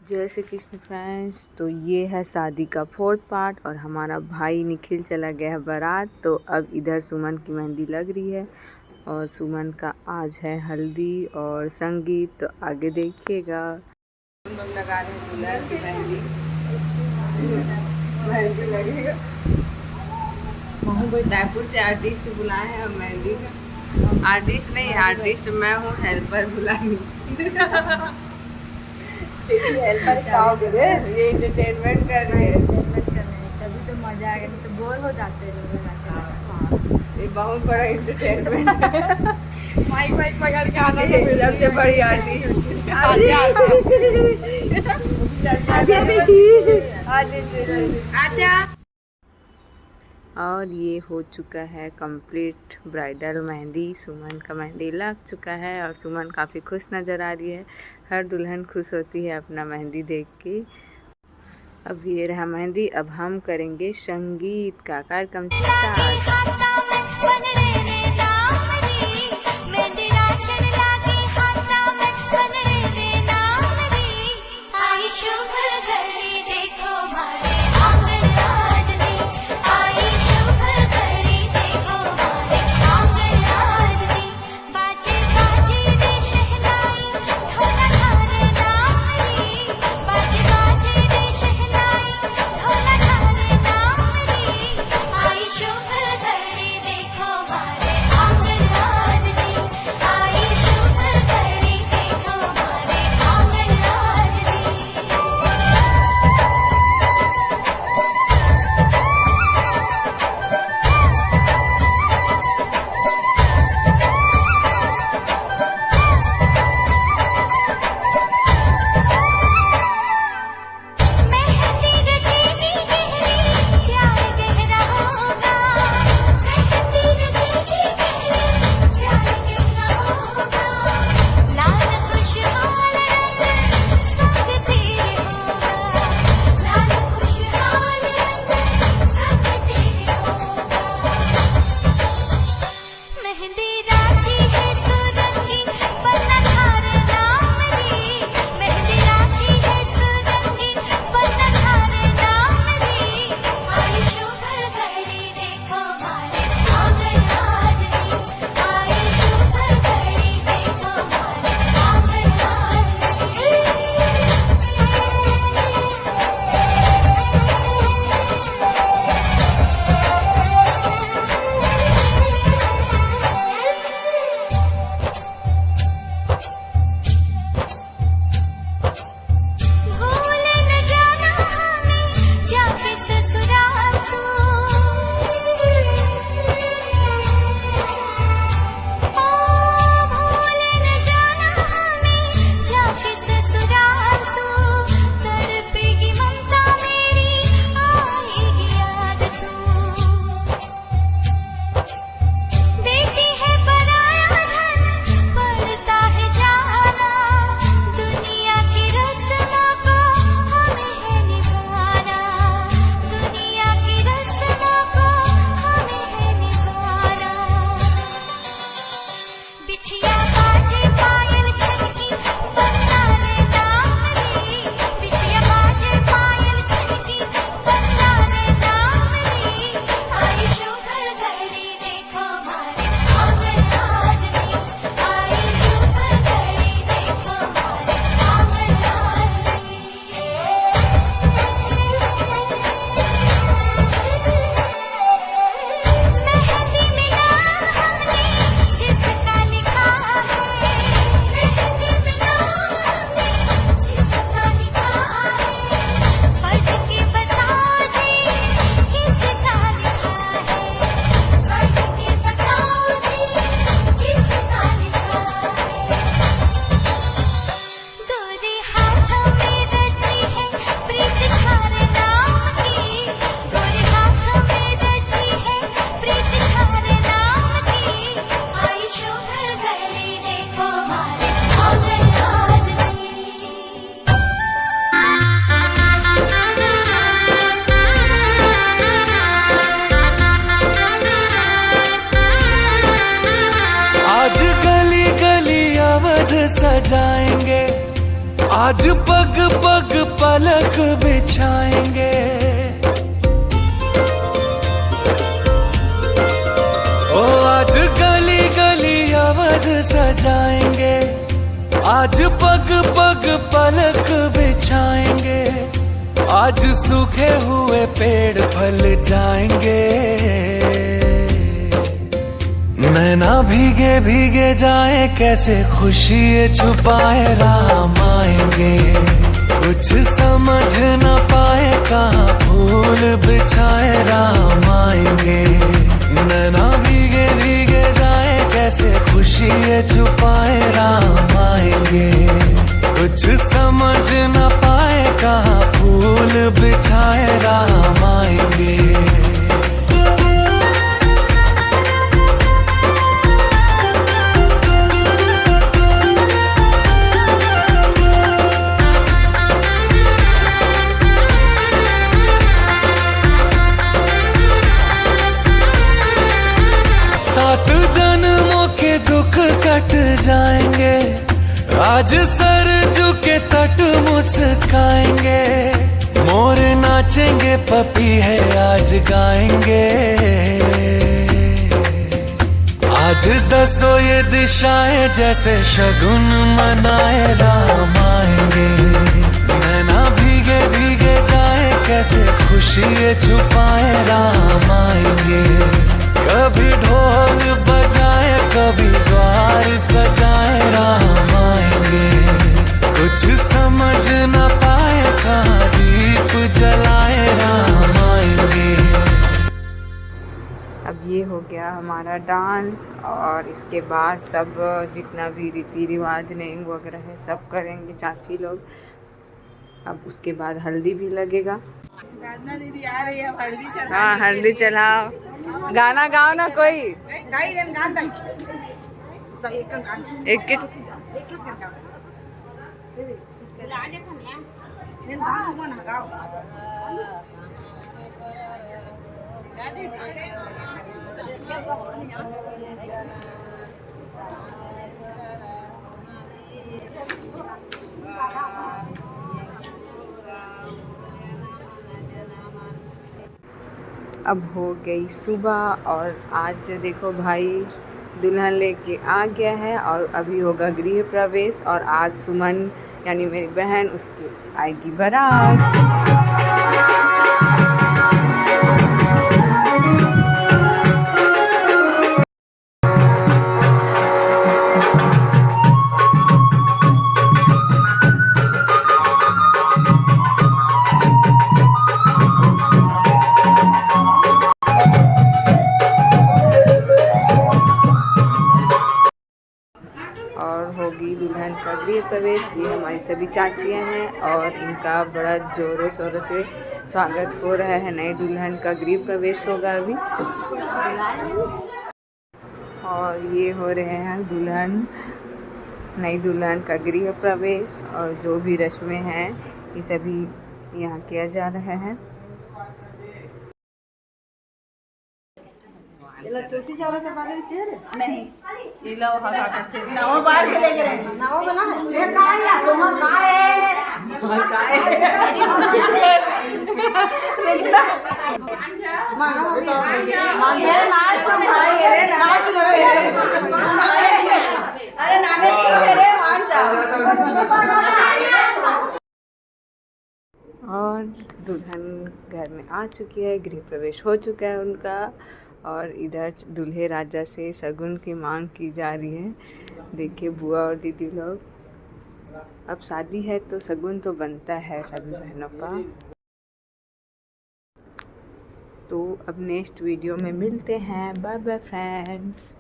जय श्री कृष्ण फ्रेंड्स। तो ये है शादी का 4th पार्ट और हमारा भाई निखिल चला गया है बारात। तो अब इधर सुमन की मेहंदी लग रही है और सुमन का आज है हल्दी और संगीत। तो आगे देखिएगा। हम लोग लगा रहे हैं दुल्हन की मेहंदी। मेहंदी लगेगा। रायपुर से आर्टिस्ट बुलाए हैं। हम मेहंदी का आर्टिस्ट नहीं, आर्टिस्ट मैं हूँ, हेल्पर बुलाई। हेल्पर खाओगे रे, ये एंटरटेनमेंट कर रहे हैं। तभी तो मजा आएगा, नहीं तो बोर हो जाते हैं। ये बहुत बड़ा एंटरटेनमेंट। माइक पकड़ के आना सबसे बड़ी आर्टिस्ट। आजा। और ये हो चुका है कंप्लीट ब्राइडल मेहंदी। सुमन का मेहंदी लग चुका है और सुमन काफ़ी खुश नज़र आ रही है। हर दुल्हन खुश होती है अपना मेहंदी देख के। अब ये रहा मेहंदी। अब हम करेंगे संगीत का कार्यक्रम स्टार्ट। आज पग पग पलक बिछाएंगे, ओ आज गली गली अवध सजाएंगे, आज पग पग पलक बिछाएंगे, आज सूखे हुए पेड़ फल जाएंगे। नैना भीगे भीगे जाए कैसे खुशी छुपाए राम आएंगे, कुछ समझ न पाए कहाँ फूल बिछाए राम आएंगे। नैना भीगे भीगे जाए कैसे खुशी छुपाए राम आएंगे, कुछ समझ न पाए कहाँ फूल बिछाए राम आएंगे। सात जन्मों के दुख कट जाएंगे, आज सर झुके तट मुस्काएंगे, मोर नाचेंगे पपी है आज गाएंगे। आज दसों ये दिशाएं जैसे शगुन मनाए राम आएंगे। नैना भीगे भीगे जाए कैसे खुशी छुपाए राम आएंगे, कभी ढोल बजाए कभी द्वार सजाए राम आएंगे, कुछ समझ न पाए कहाँ दीप जलाए राम आएंगे। अब ये हो गया हमारा डांस और इसके बाद सब जितना भी रीति रिवाज नेंग वगैरह है सब करेंगे चाची लोग। अब उसके बाद हल्दी भी लगेगा। दीदी आ रही है, हल्दी चढ़ा। हाँ हल्दी चढ़ाओ, गाना गाओ ना कोई एक अब हो गई सुबह और आज देखो भाई दुल्हन लेके आ गया है और अभी होगा गृह प्रवेश और आज सुमन यानी मेरी बहन उसकी आएगी बारात। और होगी दुल्हन का गृह प्रवेश। ये हमारी सभी चाचियाँ हैं और इनका बड़ा जोरों शोरों से स्वागत हो रहा है। नए दुल्हन का गृह प्रवेश होगा अभी और ये हो रहे हैं नई दुल्हन का गृह प्रवेश और जो भी रस्में हैं ये सभी यहाँ किया जा रहा है। नहीं नाव बाहर के ले गए, नाव बना ये कहां है तुम कहां है मांगे नाच भाई रे नाच अरे नाने चुप रे मान जा। और दुल्हन घर में आ चुकी है, गृह प्रवेश हो चुका है उनका और इधर दूल्हे राजा से शगुन की मांग की जा रही है। देखिए बुआ और दीदी लोग, अब शादी है तो शगुन तो बनता है सभी बहनों का। तो अब नेक्स्ट वीडियो में मिलते हैं। Bye bye friends.